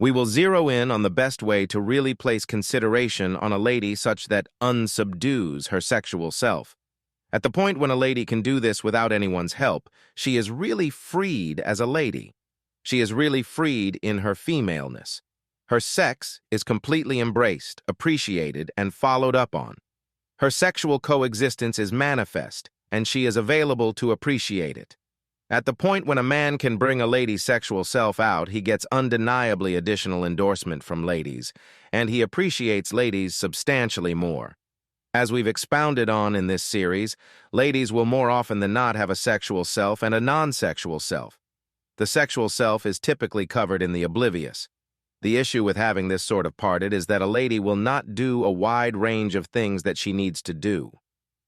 We will zero in on the best way to really place consideration on a lady such that unsubdues her sexual self. At the point when a lady can do this without anyone's help, she is really freed as a lady. She is really freed in her femaleness. Her sex is completely embraced, appreciated, and followed up on. Her sexual coexistence is manifest, and she is available to appreciate it. At the point when a man can bring a lady's sexual self out, he gets undeniably additional endorsement from ladies, and he appreciates ladies substantially more. As we've expounded on in this series, ladies will more often than not have a sexual self and a non-sexual self. The sexual self is typically covered in the oblivious. The issue with having this sort of parted is that a lady will not do a wide range of things that she needs to do.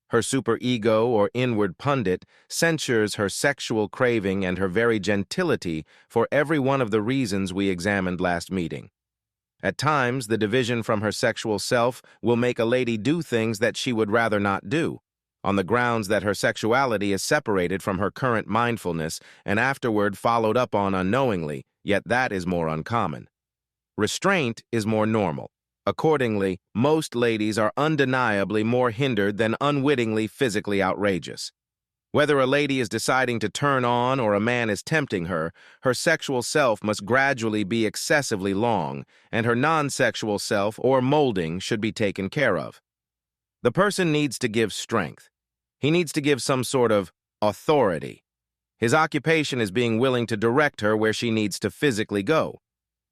Her superego or inward pundit censures her sexual craving and her very gentility for every one of the reasons we examined last meeting. At times, the division from her sexual self will make a lady do things that she would rather not do, on the grounds that her sexuality is separated from her current mindfulness and afterward followed up on unknowingly, yet that is more uncommon. Restraint is more normal. Accordingly, most ladies are undeniably more hindered than unwittingly physically outrageous. Whether a lady is deciding to turn on or a man is tempting her, her sexual self must gradually be excessively long, and her non-sexual self or molding should be taken care of. The person needs to give strength. He needs to give some sort of authority. His occupation is being willing to direct her where she needs to physically go.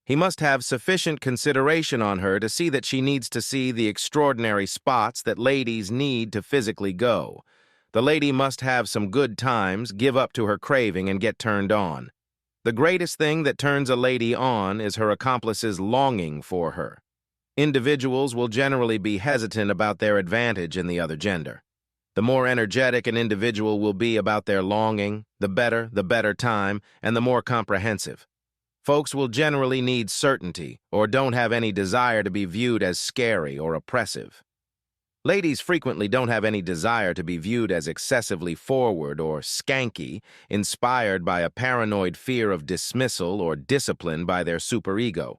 He must have sufficient consideration on her to see that she needs to see the extraordinary spots that ladies need to physically go. The lady must have some good times, give up to her craving, and get turned on. The greatest thing that turns a lady on is her accomplice's longing for her. Individuals will generally be hesitant about their advantage in the other gender. The more energetic an individual will be about their longing, the better time, and the more comprehensive. Folks will generally need certainty or don't have any desire to be viewed as scary or oppressive. Ladies frequently don't have any desire to be viewed as excessively forward or skanky, inspired by a paranoid fear of dismissal or discipline by their superego.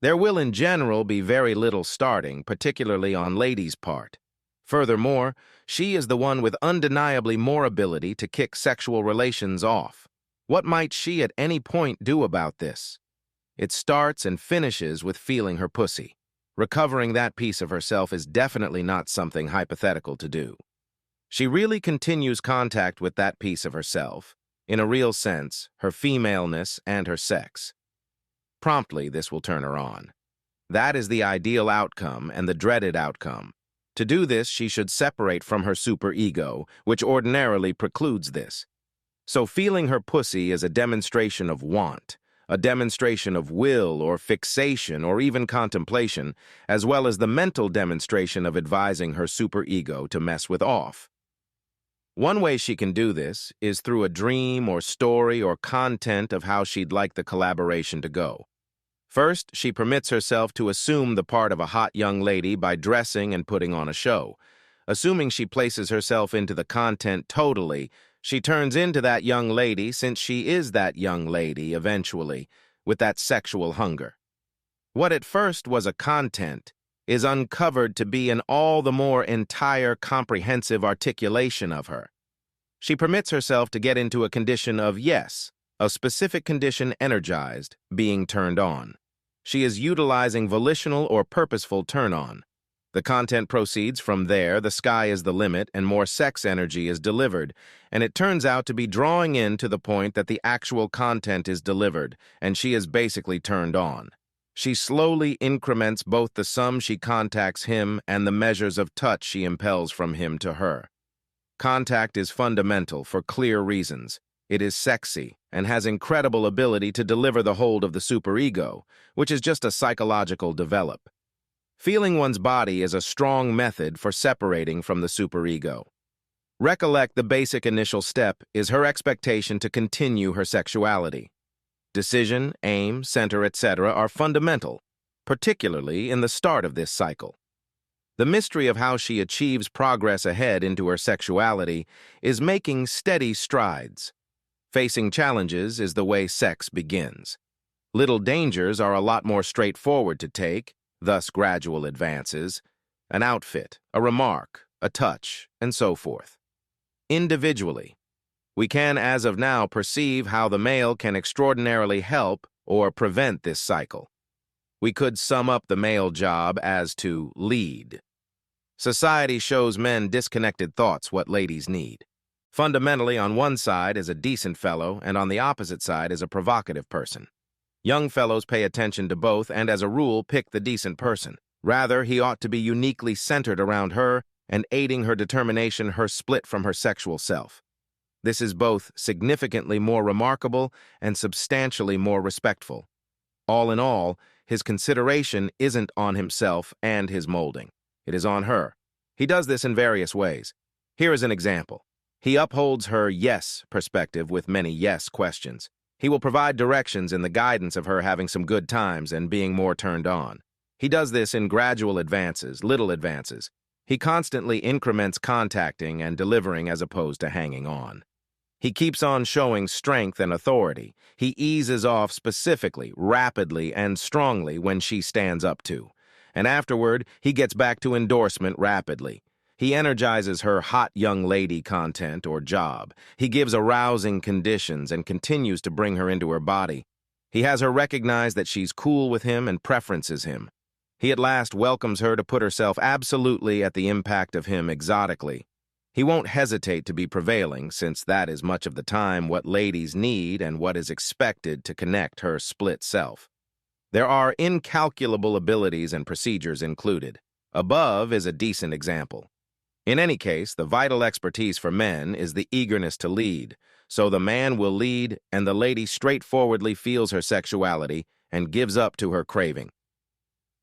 There will in general be very little starting, particularly on ladies' part. Furthermore, she is the one with undeniably more ability to kick sexual relations off. What might she at any point do about this? It starts and finishes with feeling her pussy. Recovering that piece of herself is definitely not something hypothetical to do. She really continues contact with that piece of herself, in a real sense, her femaleness and her sex. Promptly, this will turn her on. That is the ideal outcome and the dreaded outcome. To do this, she should separate from her superego, which ordinarily precludes this. So feeling her pussy is a demonstration of want, a demonstration of will or fixation or even contemplation, as well as the mental demonstration of advising her superego to mess with off. One way she can do this is through a dream or story or content of how she'd like the collaboration to go. First, she permits herself to assume the part of a hot young lady by dressing and putting on a show. Assuming she places herself into the content totally, she turns into that young lady since she is that young lady eventually, with that sexual hunger. What at first was a content is uncovered to be an all the more entire comprehensive articulation of her. She permits herself to get into a condition of yes, a specific condition energized, being turned on. She is utilizing volitional or purposeful turn-on. The content proceeds from there, the sky is the limit, and more sex energy is delivered, and it turns out to be drawing in to the point that the actual content is delivered, and she is basically turned on. She slowly increments both the sum she contacts him and the measures of touch she impels from him to her. Contact is fundamental for clear reasons. It is sexy and has incredible ability to deliver the hold of the superego, which is just a psychological develop. Feeling one's body is a strong method for separating from the superego. Recollect the basic initial step is her expectation to continue her sexuality. Decision, aim, center, etc. are fundamental, particularly in the start of this cycle. The mystery of how she achieves progress ahead into her sexuality is making steady strides. Facing challenges is the way sex begins. Little dangers are a lot more straightforward to take, thus gradual advances. An outfit, a remark, a touch, and so forth. Individually, we can, as of now, perceive how the male can extraordinarily help or prevent this cycle. We could sum up the male job as to lead. Society shows men disconnected thoughts what ladies need. Fundamentally, on one side is a decent fellow, and on the opposite side is a provocative person. Young fellows pay attention to both and, as a rule, pick the decent person. Rather, he ought to be uniquely centered around her and aiding her determination, her split from her sexual self. This is both significantly more remarkable and substantially more respectful. All in all, his consideration isn't on himself and his molding. It is on her. He does this in various ways. Here is an example. He upholds her yes perspective with many yes questions. He will provide directions in the guidance of her having some good times and being more turned on. He does this in gradual advances, little advances. He constantly increments contacting and delivering as opposed to hanging on. He keeps on showing strength and authority. He eases off specifically, rapidly, and strongly when she stands up to. And afterward, he gets back to endorsement rapidly. He energizes her hot young lady content or job. He gives arousing conditions and continues to bring her into her body. He has her recognize that she's cool with him and preferences him. He at last welcomes her to put herself absolutely at the impact of him exotically. He won't hesitate to be prevailing, since that is much of the time what ladies need and what is expected to connect her split self. There are incalculable abilities and procedures included. Above is a decent example. In any case, the vital expertise for men is the eagerness to lead, so the man will lead and the lady straightforwardly feels her sexuality and gives up to her craving.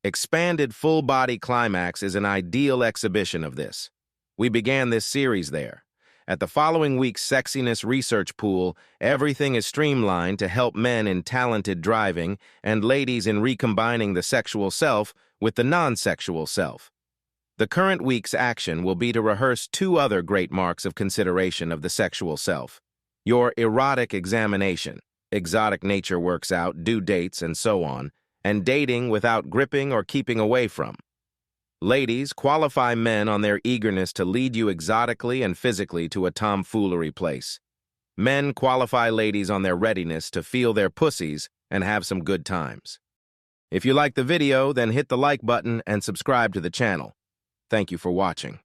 Expanded full-body climax is an ideal exhibition of this. We began this series there. At the following week's Sexiness Research Pool, everything is streamlined to help men in talented driving and ladies in recombining the sexual self with the non-sexual self. The current week's action will be to rehearse two other great marks of consideration of the sexual self. Your erotic examination, exotic nature works out, due dates, and so on, and dating without gripping or keeping away from. Ladies, qualify men on their eagerness to lead you exotically and physically to a tomfoolery place. Men, qualify ladies on their readiness to feel their pussies and have some good times. If you like the video, then hit the like button and subscribe to the channel. Thank you for watching.